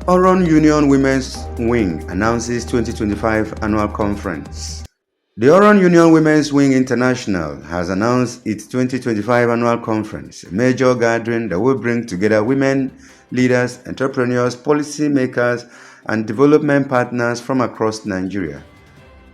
Oron Union Women's Wing announces 2025 annual conference. The Oron Union Women's Wing International has announced its 2025 annual conference, a major gathering that will bring together women, leaders, entrepreneurs, policymakers, and development partners from across Nigeria.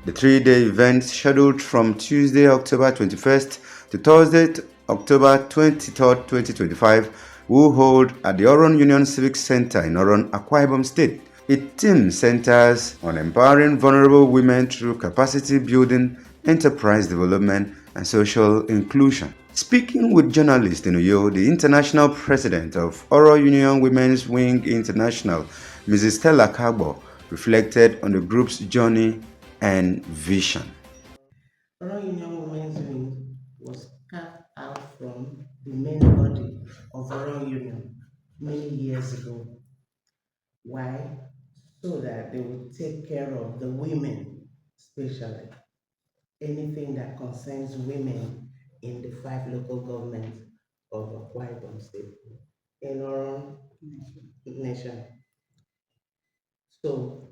The three-day event, scheduled from Tuesday, October 21st to Thursday, October 23rd, 2025, will hold at the Oron Union Civic Centre in Oron, Akwa Ibom State. Its theme centers on empowering vulnerable women through capacity building, enterprise development, and social inclusion. Speaking with journalists in Uyo, the International President of Oron Union Women's Wing International, Mrs. Stella Kargbo, reflected on the group's journey and vision. Oron Union Women's Wing was carved out from the main body of Oron Union many years ago. Why? So that they would take care of the women, especially anything that concerns women in the 5 local governments of Akwa Ibom State in Oron Nation. So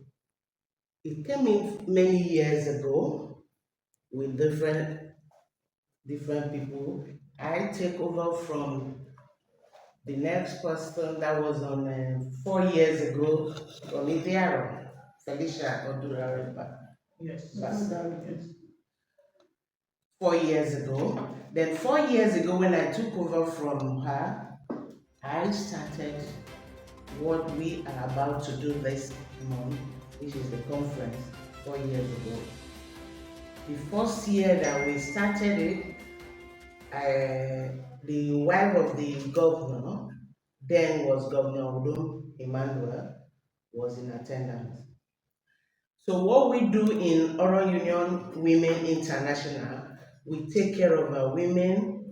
it came in many years ago with different people. I take over from the next person that was on 4 years ago from Idiaro, Felicia Odurareba. Yes. 4 years ago. Then 4 years ago, when I took over from her, I started what we are about to do this month, which is the conference 4 years ago. The first year that we started it, the wife of the governor, then was Governor Oron Emmanuel, was in attendance. So what we do in Oron Union Women International, we take care of our women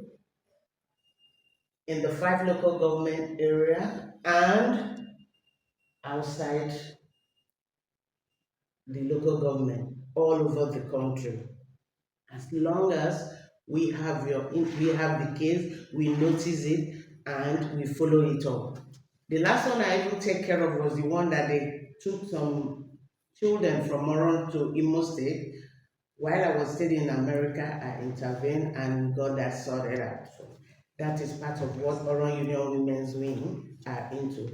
in the 5 local government area and outside the local government, all over the country. As long as we have the case, we notice it and we follow it up. The last one I even take care of was the one that they took some children from Oron to Imo State. While I was still in America, I intervened and got that sorted out. So that is part of what Oron Union Women's Wing are into.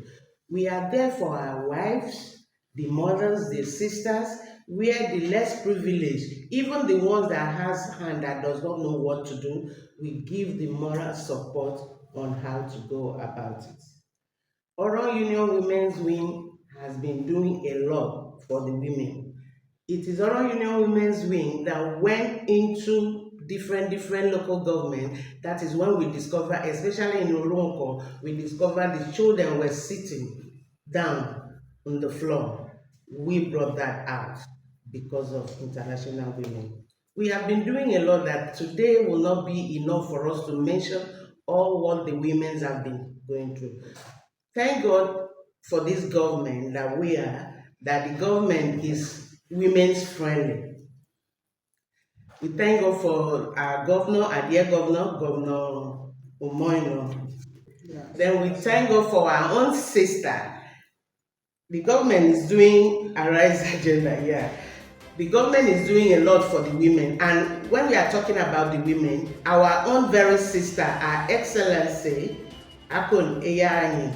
We are there for our wives, the mothers, the sisters, where the less privileged, even the ones that has hand that does not know what to do, we give the moral support on how to go about it. Oron Union Women's Wing has been doing a lot for the women. It is Oron Union Women's Wing that went into different local government. That is when we discover, especially in Oronko, we discovered the children were sitting down on the floor. We brought that out because of International Women. We have been doing a lot that today will not be enough for us to mention all what the women have been going through. Thank God for this government that the government is women's friendly. We thank God for our governor, our dear governor, Governor Omoino. Yeah. Then we thank God for our own sister. The government is doing a rise agenda, yeah. The government is doing a lot for the women, and when we are talking about the women, our own very sister, our Excellency, Akon Eyani,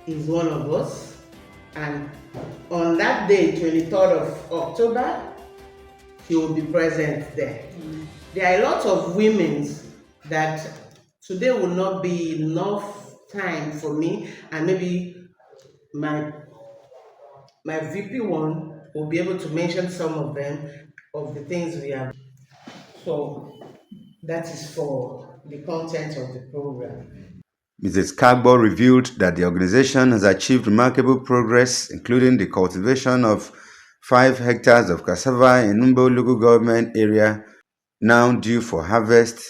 is one of us, and on that day, 23rd of October, she will be present there. There are a lot of women that today will not be enough time for me, and maybe my VP1 will be able to mention some of them, of the things we have. So that is for the content of the program. Mrs. Kargbo revealed that the organization has achieved remarkable progress, including the cultivation of 5 hectares of cassava in Mbo Local Government Area, now due for harvest.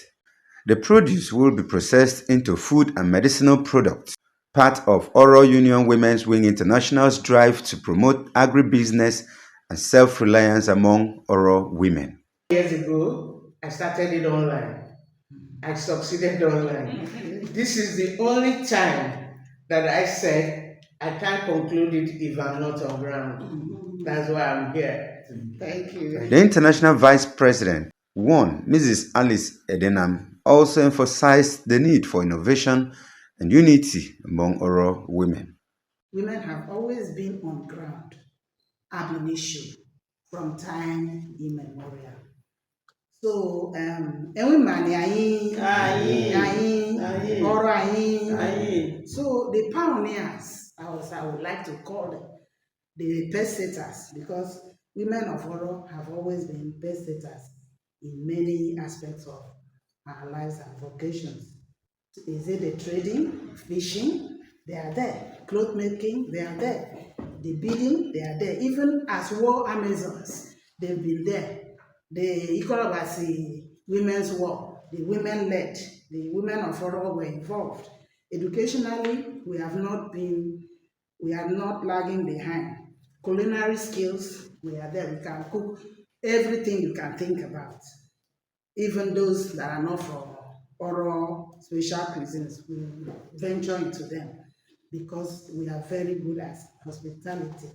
The produce will be processed into food and medicinal products, part of Oron Union Women's Wing International's drive to promote agribusiness and self-reliance among Oron women. Years ago, I started it online. I succeeded online. This is the only time that I said I can't conclude it if I'm not on ground. That's why I'm here. Thank you. The International Vice President, Mrs. Alice Edenam, also emphasized the need for innovation and unity among Oro women. Women have always been on ground ab initio from time immemorial. So, so the pioneers, I would like to call them, the pacesetters, because women of Oro have always been pacesetters in many aspects of our lives and vocations. Is it the trading, fishing? They are there. Cloth making, they are there. The bidding, they are there. Even as war Amazons, they've been there. The Ikorobasi Women's War, the women led, the women of Oro were involved. Educationally, we are not lagging behind. Culinary skills, we are there. We can cook everything you can think about. Even those that are not from Oro special cuisines, we venture into them because we are very good at hospitality.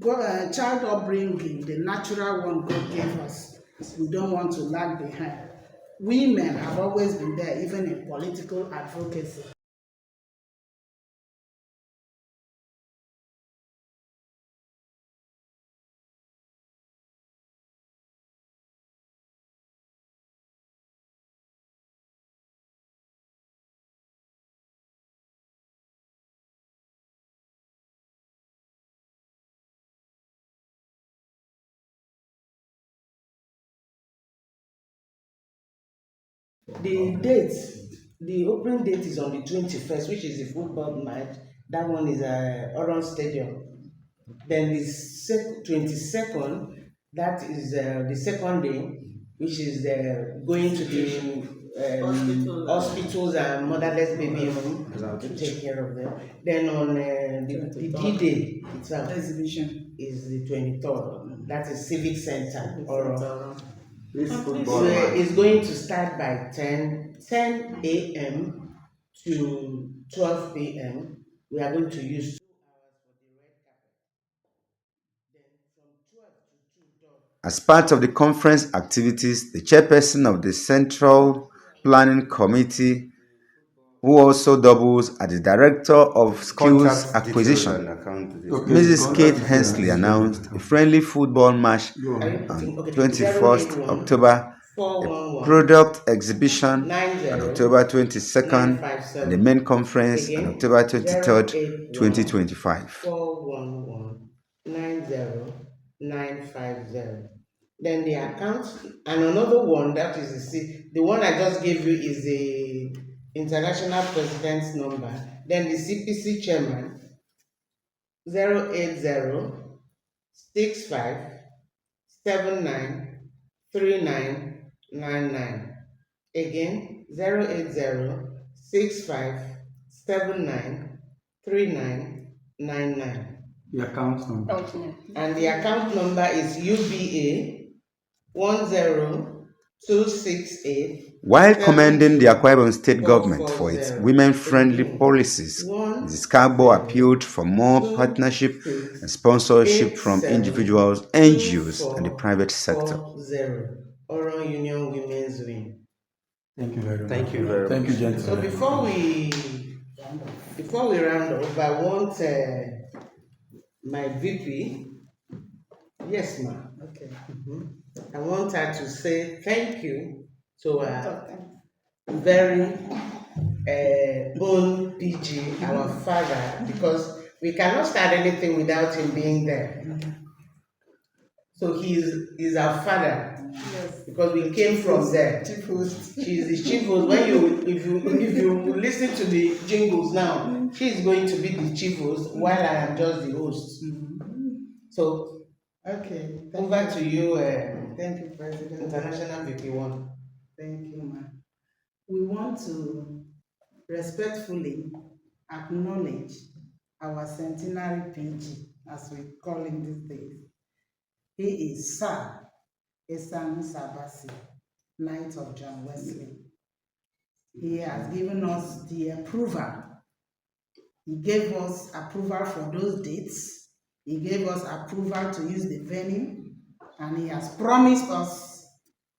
Child upbringing, the natural one God gave us, we don't want to lag behind. Women have always been there, even in political advocacy. The date, the opening date is on the 21st, which is the football match. That one is Oron Stadium. Then the 22nd, that is the second day, which is going to the hospitals and motherless baby home to take care of them. Then on the D-Day itself is the 23rd. That is Civic Centre. So it's going to start by 10 a.m. to 12 p.m. We are going to use 2 hours for the red carpet. Then from 12 to 2. As part of the conference activities, the chairperson of the Central Planning Committee, who also doubles as the Director of Skills Acquisition, Mrs. Kate Hensley, announced a friendly football match on 21st October, a product exhibition on October 22nd, and the main conference on October 23rd, 2025. 411-90950. Then the account, and another one, that is the one I just gave you is the International President's number. Then the CPC chairman, 08065793999. Again, 08065793999. The account number. Okay. And the account number is UBA 10268. While commending the Akwa Ibom State government for its women-friendly policies, Mrs. Kargbo appealed for more partnership and sponsorship from individuals, NGOs, and the private sector. Oron Union Women's Wing. Thank you very much. Thank you very much. Thank you, gentlemen. So before we round up, I want my VP. Yes, ma'am. Okay. I want her to say thank you to our very own PG, our father, because we cannot start anything without him being there. So he's our father. Yes. Because we came from there. Chief host. She's the chief host. If you listen to the jingles now, she's going to be the chief host while I am just the host. So Okay. over to you, Thank you, President. International VP1. Thank you, ma'am. We want to respectfully acknowledge our centenary PG, as we call him these days. He is Sir Esan Sabasi, Knight of John Wesley. He has given us the approval He gave us approval for those dates. He gave us approval to use the venue, and he has promised us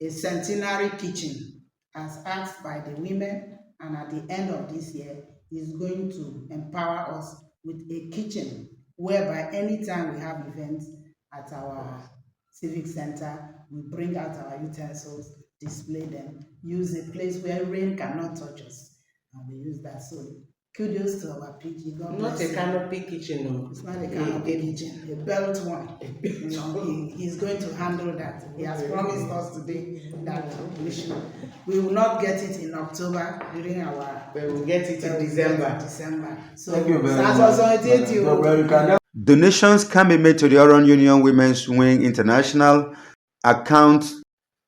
a centenary kitchen as asked by the women, and at the end of this year, he's going to empower us with a kitchen whereby anytime we have events at our civic center, we bring out our utensils, display them, use a place where rain cannot touch us, and we use that. So kudos to our PG. God Not bless a canopy kitchen, no. It's not a canopy kitchen, a belt one. You know, he's going to handle that. He has promised us today that we will not get it in October during our. We will get it in December. So Thank you very much. Donations can be made to the Oron Union Women's Wing International account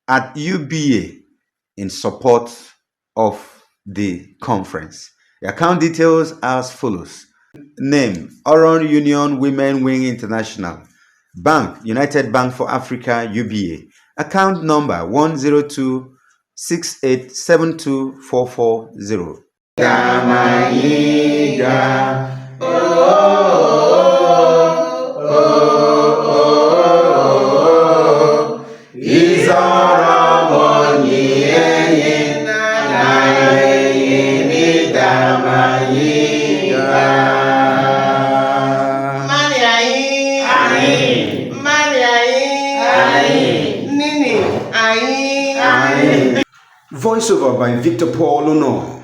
at UBA in support of the conference. The account details are as follows. Name, Oron Union Women Wing International. Bank, United Bank for Africa, UBA. Account number 102-6872-440. Voiceover by Victor Paul Ono.